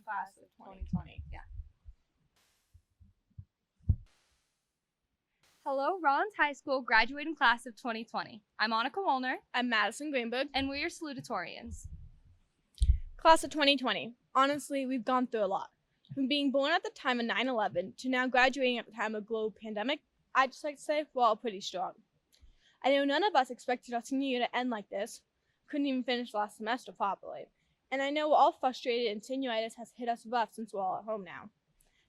class of 2020. Yeah. Hello, Rollins High School graduating class of 2020. I'm Anneka Woolner. I'm Madison Greenberg. And we're your salutatorians. Class of 2020. Honestly, we've gone through a lot. From being born at the time of 9/11 to now graduating at the time of a global pandemic, I'd just like to say we're all pretty strong. I know none of us expected our senior year to end like this. Couldn't even finish last semester properly. And I know we're all frustrated and senioritis has hit us rough since we're all at home now.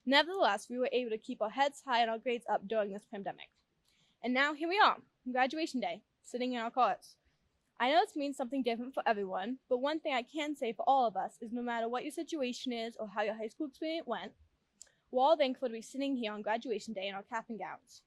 Nevertheless, we were able to keep our heads high and our grades up during this pandemic. And now here we are, on graduation day, sitting in our cars. I know this means something different for everyone, but one thing I can say for all of us is no matter what your situation is or how your high school experience went, we're all thankful to be sitting here on graduation day in our cap and gowns.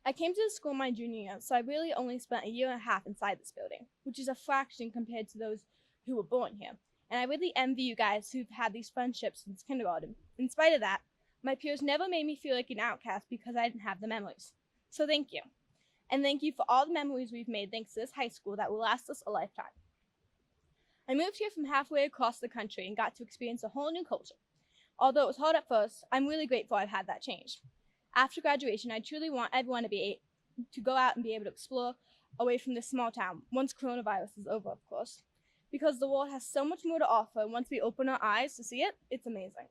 I came to the school my junior year, so I really only spent a year and a half inside this building, which is a fraction compared to those who were born here. And I really envy you guys who've had these friendships since kindergarten. In spite of that, my peers never made me feel like an outcast because I didn't have the memories. So thank you. And thank you for all the memories we've made thanks to this high school that will last us a lifetime. I moved here from halfway across the country and got to experience a whole new culture. Although it was hard at first, I'm really grateful I've had that change. After graduation, I truly want everyone to go out and be able to explore away from this small town, once coronavirus is over, of course. Because the world has so much more to offer, and once we open our eyes to see it, it's amazing.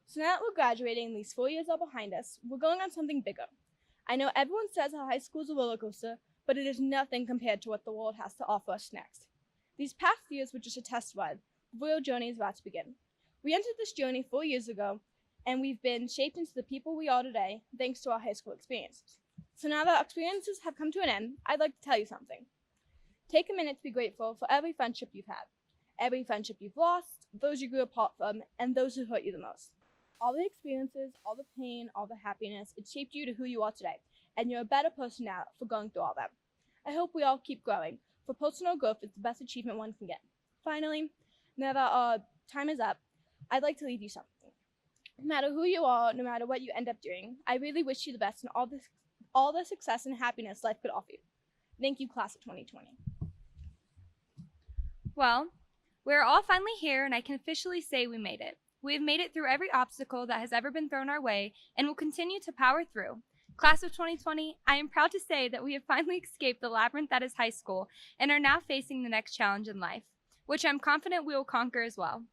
So now that we're graduating and these 4 years are behind us, we're going on something bigger. I know everyone says how high school is a roller coaster, but it is nothing compared to what the world has to offer us next. These past years were just a test ride. The real journey is about to begin. We entered this journey 4 years ago, and we've been shaped into the people we are today thanks to our high school experiences. So now that our experiences have come to an end, I'd like to tell you something. Take a minute to be grateful for every friendship you've had, every friendship you've lost, those you grew apart from, and those who hurt you the most. All the experiences, all the pain, all the happiness, it shaped you to who you are today, and you're a better person now for going through all that. I hope we all keep growing, for personal growth is the best achievement one can get. Finally, now that our time is up, I'd like to leave you something. No matter who you are, no matter what you end up doing, I really wish you the best and all the success and happiness life could offer you. Thank you, class of 2020. Well, we're all finally here, and I can officially say we made it. We have made it through every obstacle that has ever been thrown our way and will continue to power through. Class of 2020, I am proud to say that we have finally escaped the labyrinth that is high school and are now facing the next challenge in life, which I'm confident we will conquer as well.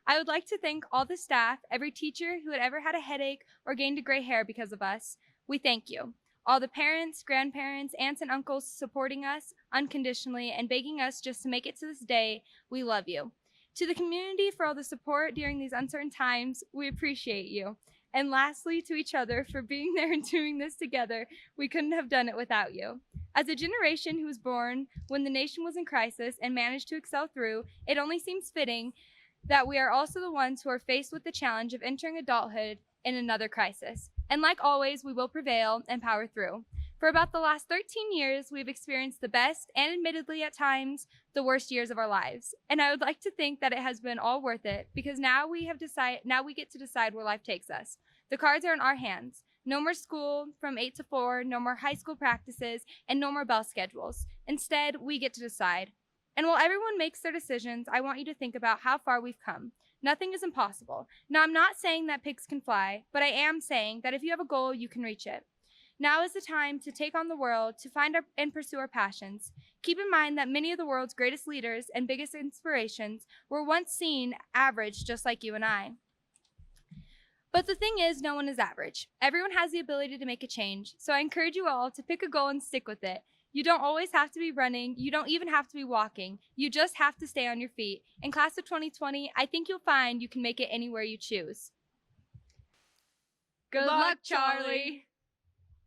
I would like to thank all the staff, every teacher who had ever had a headache or gained a gray hair because of us. We thank you. All the parents, grandparents, aunts, and uncles supporting us unconditionally and begging us just to make it to this day, we love you. To the community for all the support during these uncertain times, we appreciate you. And lastly, to each other for being there and doing this together. We couldn't have done it without you. As a generation who was born when the nation was in crisis and managed to excel through, it only seems fitting that we are also the ones who are faced with the challenge of entering adulthood in another crisis. And like always, we will prevail and power through. For about the last 13 years, we've experienced the best and admittedly at times, the worst years of our lives. And I would like to think that it has been all worth it because now we get to decide where life takes us. The cards are in our hands. No more school from 8 to 4, no more high school practices, and no more bell schedules. Instead, we get to decide. And while everyone makes their decisions, I want you to think about how far we've come. Nothing is impossible. Now, I'm not saying that pigs can fly, but I am saying that if you have a goal, you can reach it. Now is the time to take on the world, to find and pursue our passions. Keep in mind that many of the world's greatest leaders and biggest inspirations were once seen average just like you and I. But the thing is, no one is average. Everyone has the ability to make a change, so I encourage you all to pick a goal and stick with it. You don't always have to be running. You don't even have to be walking. You just have to stay on your feet. In class of 2020, I think you'll find you can make it anywhere you choose. Good luck, Charlie.